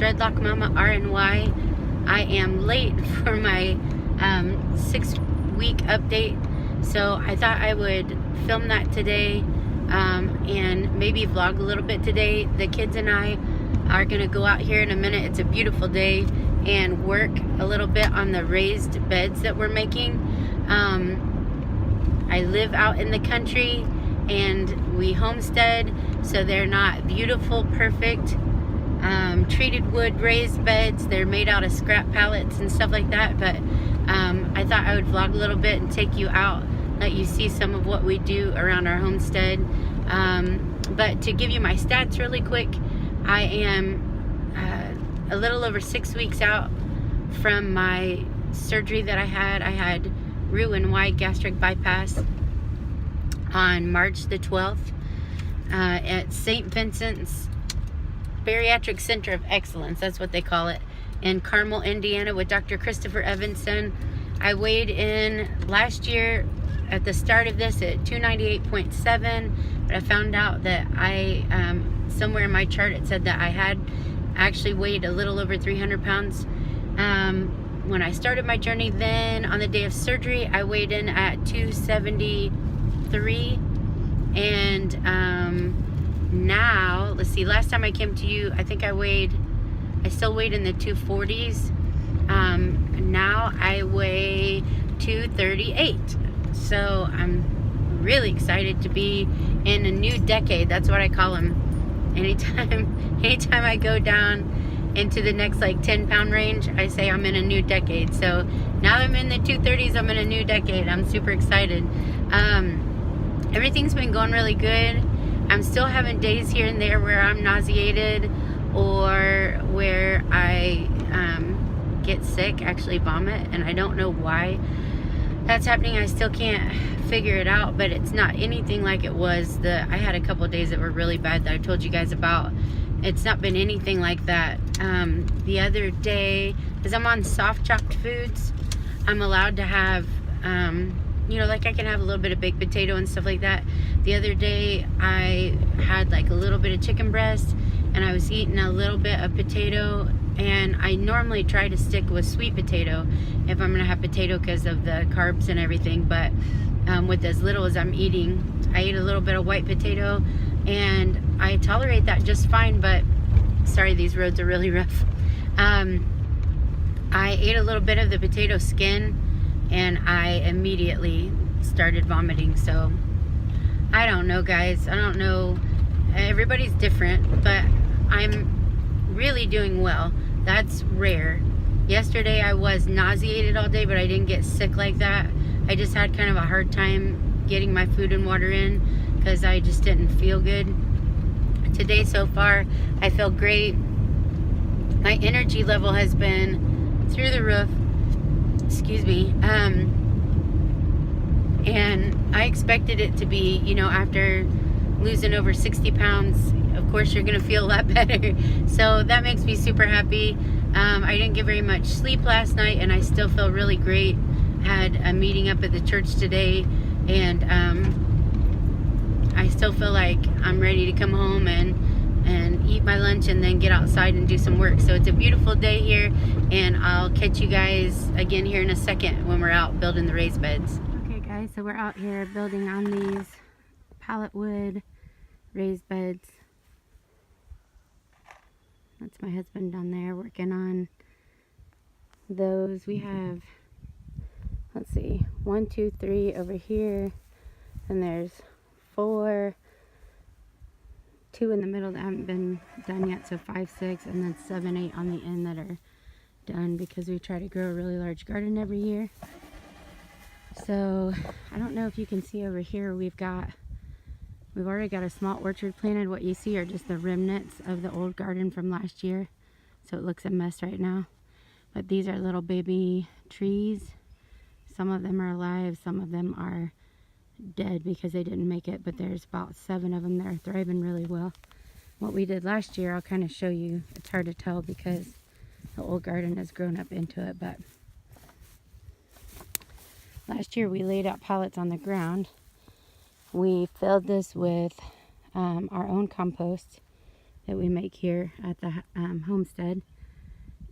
Dreadlock Mama RNY. I am late for my 6-week update, so I thought I would film that today and maybe vlog a little bit today. The kids and I are gonna go out here in a minute. It's a beautiful day, and work a little bit on the raised beds that we're making. I live out in the country and we homestead, so they're not beautiful, perfect treated wood raised beds. They're made out of scrap pallets and stuff like that, but I thought I would vlog a little bit and take you out, let you see some of what we do around our homestead. But to give you my stats really quick, I am a little over 6 weeks out from my surgery that I had. I had Roux-en-Y gastric bypass on March the 12th at St. Vincent's Bariatric Center of Excellence, that's what they call it, in Carmel, Indiana, with Dr. Christopher Evanson. I weighed in last year at the start of this at 298.7, but I found out that I somewhere in my chart it said that I had actually weighed a little over 300 pounds when I started my journey. Then on the day of surgery I weighed in at 273, and now let's see, last time I came to you I think I still weighed in the 240s. Now I weigh 238, so I'm really excited to be in a new decade. That's what I call them. Anytime I go down into the next like 10-pound range, I say I'm in a new decade. So now I'm in the 230s, I'm in a new decade. I'm super excited. Everything's been going really good. I'm still having days here and there where I'm nauseated or where I get sick, actually vomit, and I don't know why that's happening. I still can't figure it out, but it's not anything like it was. I had a couple days that were really bad that I told you guys about. It's not been anything like that. The other day, because I'm on soft chopped foods, I'm allowed to have you know, like I can have a little bit of baked potato and stuff like that. The other day I had like a little bit of chicken breast and I was eating a little bit of potato, and I normally try to stick with sweet potato if I'm gonna have potato because of the carbs and everything, but with as little as I'm eating, I ate a little bit of white potato and I tolerate that just fine. But sorry, these roads are really rough. I ate a little bit of the potato skin and I immediately started vomiting. So I don't know, guys, I don't know, everybody's different, but I'm really doing well. That's rare. Yesterday I was nauseated all day, but I didn't get sick like that. I just had kind of a hard time getting my food and water in because I just didn't feel good. Today so far I feel great. My energy level has been through the roof, excuse me, and I expected it to be, you know, after losing over 60 pounds, of course you're gonna feel a lot better. So that makes me super happy. I didn't get very much sleep last night and I still feel really great. Had a meeting up at the church today, and I still feel like I'm ready to come home and eat my lunch and then get outside and do some work. So it's a beautiful day here, and I'll catch you guys again here in a second when we're out building the raised beds. Okay guys, so we're out here building on these pallet wood raised beds. That's my husband down there working on those. We have, let's see, 1, 2, 3 over here, and there's 4, 2 in the middle that haven't been done yet, so 5, 6, and then 7, 8 on the end that are done because we try to grow a really large garden every year. So I don't know if you can see over here, we've already got a small orchard planted. What you see are just the remnants of the old garden from last year, so it looks a mess right now. But these are little baby trees. Some of them are alive, some of them are dead because they didn't make it, but there's about 7 of them that are thriving really well. What we did last year, I'll kind of show you. It's hard to tell because the old garden has grown up into it, but last year we laid out pallets on the ground. We filled this with our own compost that we make here at the homestead.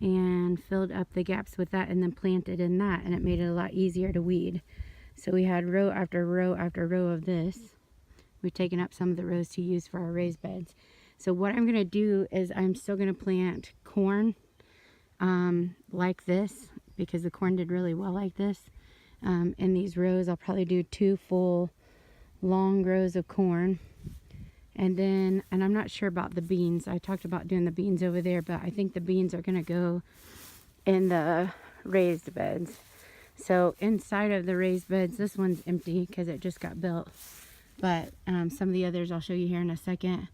and filled up the gaps with that and then planted in that, and it made it a lot easier to weed. So we had row after row after row of this. We've taken up some of the rows to use for our raised beds. So what I'm going to do is I'm still going to plant corn like this, because the corn did really well like this. In these rows, I'll probably do 2 full long rows of corn. And then, and I'm not sure about the beans. I talked about doing the beans over there, but I think the beans are going to go in the raised beds. So inside of the raised beds, this one's empty because it just got built. But some of the others I'll show you here in a second.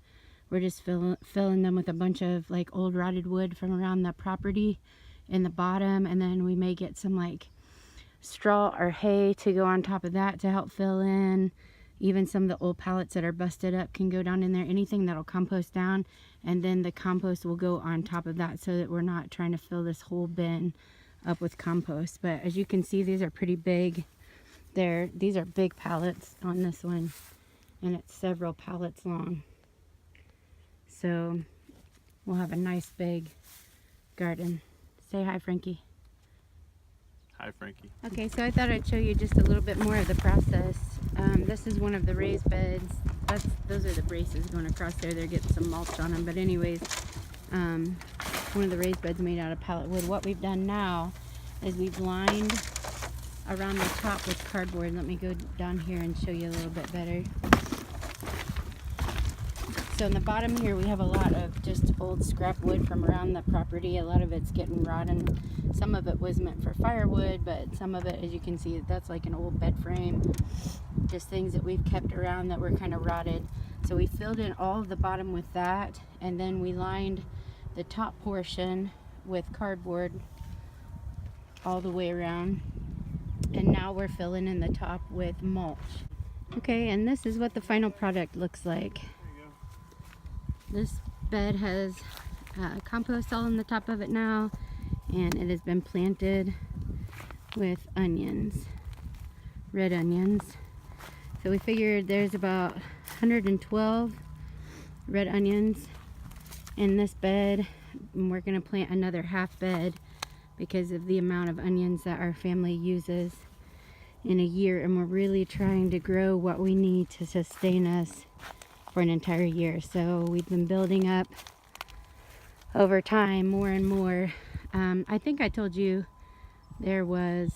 We're just filling them with a bunch of like old rotted wood from around the property in the bottom. And then we may get some like straw or hay to go on top of that to help fill in. Even some of the old pallets that are busted up can go down in there. Anything that'll compost down, and then the compost will go on top of that, so that we're not trying to fill this whole bin up with compost. But as you can see, these are pretty big. These are big pallets on this one, and it's several pallets long. So we'll have a nice big garden. Say hi, Frankie. Hi, Frankie. Okay, so I thought I'd show you just a little bit more of the process. This is one of the raised beds. Those are the braces going across there. They're getting some mulch on them. But anyways, one of the raised beds made out of pallet wood. What we've done now is we've lined around the top with cardboard. Let me go down here and show you a little bit better. So in the bottom here, we have a lot of just old scrap wood from around the property. A lot of it's getting rotten. Some of it was meant for firewood, but some of it, as you can see, that's like an old bed frame. Just things that we've kept around that were kind of rotted. So we filled in all of the bottom with that, and then we lined the top portion with cardboard all the way around. And now we're filling in the top with mulch. Okay, and this is what the final product looks like. This bed has compost all on the top of it now, and it has been planted with onions, red onions. So we figured there's about 112 red onions in this bed, and we're going to plant another half bed because of the amount of onions that our family uses in a year, and we're really trying to grow what we need to sustain us for an entire year. So we've been building up over time more and more. I think I told you there was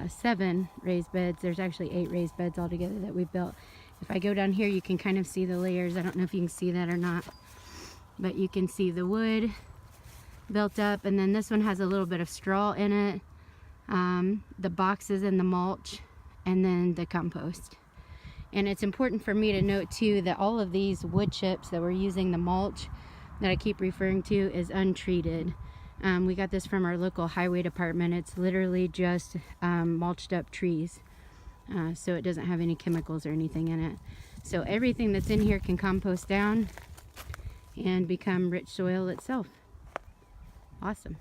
7 raised beds. There's actually 8 raised beds altogether that we built. If I go down here, you can kind of see the layers. I don't know if you can see that or not, but you can see the wood built up, and then this one has a little bit of straw in it, the boxes and the mulch, and then the compost. And it's important for me to note too that all of these wood chips that we're using, the mulch that I keep referring to, is untreated. We got this from our local highway department. It's literally just mulched up trees. So it doesn't have any chemicals or anything in it. So everything that's in here can compost down and become rich soil itself. Awesome.